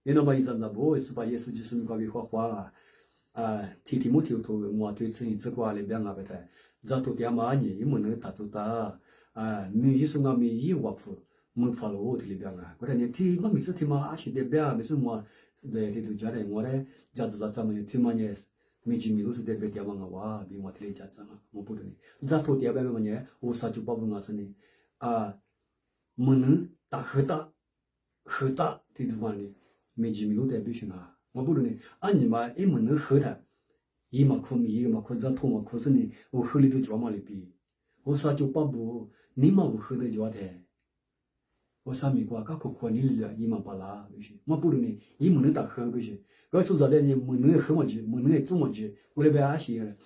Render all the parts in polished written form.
你那么一阵子不是把耶稣就是那个为画画提莫提头我对这一次过来边啊不太，这都点嘛呢？因为那打做打没一说我没一我铺没发了我这里边啊，我说你提我每次提嘛，是的边没事我对提都家的我嘞，家子咱们提嘛呢，没几米都是的边点嘛我比我提家子嘛，我不懂的，这都点边嘛呢，我啥就包不我是呢没能打很大的地方呢，没几米都在必须啊，我不懂的，你嘛一没能喝的。一嘛可米一嘛可这土嘛可是呢，我喝里头脚嘛里比，我啥就把不，你嘛我喝的脚的，我啥米瓜，噶可可你了一嘛巴拉不是，我不懂呢，一没能打喝不是，我做着的呢没能喝嘛去，没能做嘛去，我那边还是，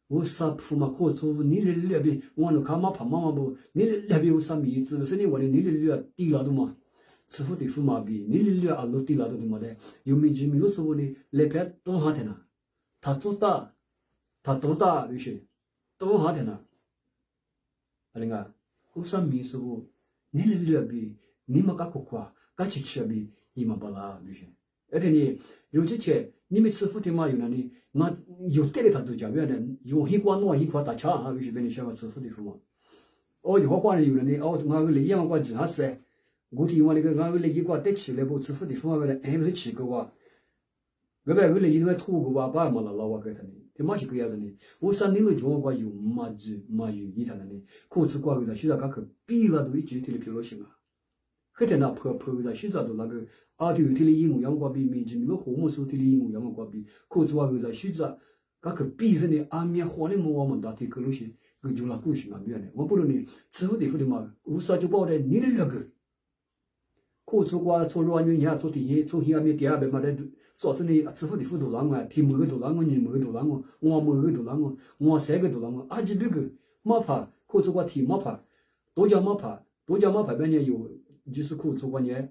我啥铺嘛可做，你那边我那看嘛怕嘛不，你那边有啥米子，不是你我的你那低了的嘛。师傅的父嘛比，你那阿罗低了的嘛的，有没几米路时候呢，那边东下的呢。他做大，他多大就是，多好点呢？那个，我上面说，你那里边，你们干苦瓜，干吃吃边，一毛不拉就是。而且呢，有这些，你们吃福的嘛有那里，那有带的他都讲不的，有一块弄一块大枪啊，就是被你想个吃福的福嘛。哦，有话有人呢，哦，俺个来养瓜几下子，我听我那个俺个来一瓜带起来不吃福的福嘛，不是起个哇。个别个来因为土个哇把嘛了老哇给他呢，他妈是个样子呢。我说你们讲话有嘛子嘛有一他呢，可是瓜个在现在刚去比了都一句提的漂亮行啊。后天那破在现在都那个阿头提的英语养瓜比没几米个红木树提的英语养瓜比，可是瓜个在现在刚去比着呢，阿面花的么我们大提个东西，个就那故事那边呢。我不能呢，师傅对付的嘛，无啥就报的你的那个。可是瓜做软软呀，做底做下面第二边嘛的。说是呢，师傅的辅导人啊，提某个导人我，你某个导人我某个导人我三个导人我，几百个马爬，可做过提马爬，多家马爬边呢有，就是可做过呢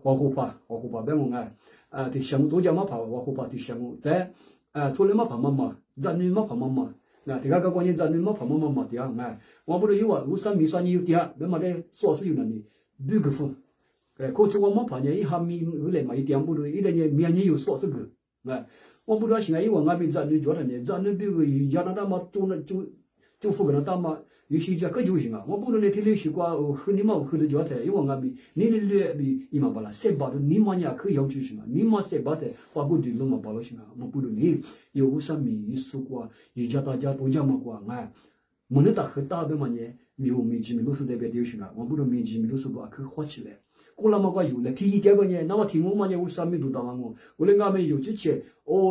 黄河爬边我的项目多家马爬黄河爬的项目，在做了马爬妈，咱女马爬妈，那这个关键咱女马爬妈的我不知有我上面上你有的，那么的说是有那里六个户。可是我没碰见一下米来嘛，一点不多，一点面你有少是个，我不知道现在因为俺们咱女觉得呢，咱女比如加拿大嘛，就福建大嘛，有些家个就行啊，我不能那天来习惯和你嘛和的觉得，因为俺们你的略比一嘛巴拉，三八的你嘛也可以要求行啊，你嘛三八的花过的路嘛巴拉行啊，我不能你有啥米说过，有家大家都讲嘛过没能打和大的嘛呢，有没几米都是代表丢行啊，我不能没几米都是把去花起来。过了嘛个有了，提一点个呢，那么提我嘛呢，我上面都当我，我来俺们有之前，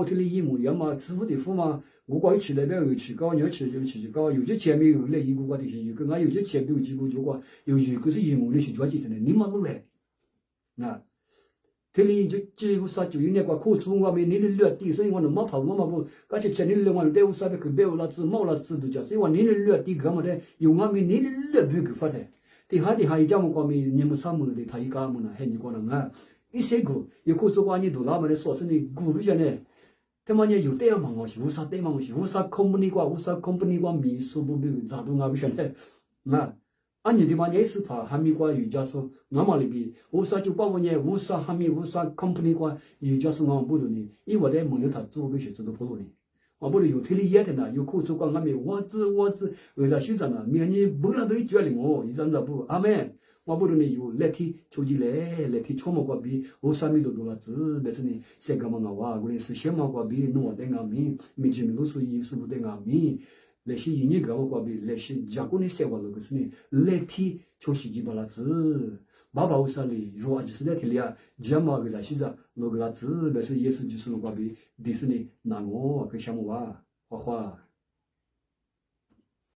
提了一模一样嘛，师傅的傅嘛，我过去那边有去搞，你要去就去搞，有之前没有来一个的是有个，俺有之前有几个就讲，有一个是一模的是抓起的，你嘛弄来，这里就几乎啥就有那个可做我们你的略低，所以我能没跑我嘛不，而且前你的我对我啥的去对我那只毛那只都叫，所以我你的略低干嘛的，有我们你的略不给发的。底下一家么光明，你们啥么的，他一家么呢？还你讲了一些个，有可做关你都那么的说是你股个些呢，他妈呢有对嘛我是，无啥对嘛我是，无啥company瓜，无啥 company瓜秘书不比咋都不些呢？俺你的嘛也是怕还没瓜有家说，俺嘛里边无啥就把我呢，无啥还没无啥 company瓜有家说俺不懂呢，因为在没有他做个些做都不懂呢。我不是有推理也的呢，有可做光俺们我知，为啥学生呢？明年不然都决定我，一张不，阿妹，我不是呢有来天抽起来天敲么个比，我上面都多了字，别是呢，谁干嘛我我是先嘛个比，弄在俺们，没见面都是衣服在俺们，那些一年干嘛个比，那些家国的生活那个是呢，来天抽起几把了字。爸爸我说哩，如果就是在这里讲嘛个在现在那个字，那是也是就是那个比迪士尼拿我给项目画画。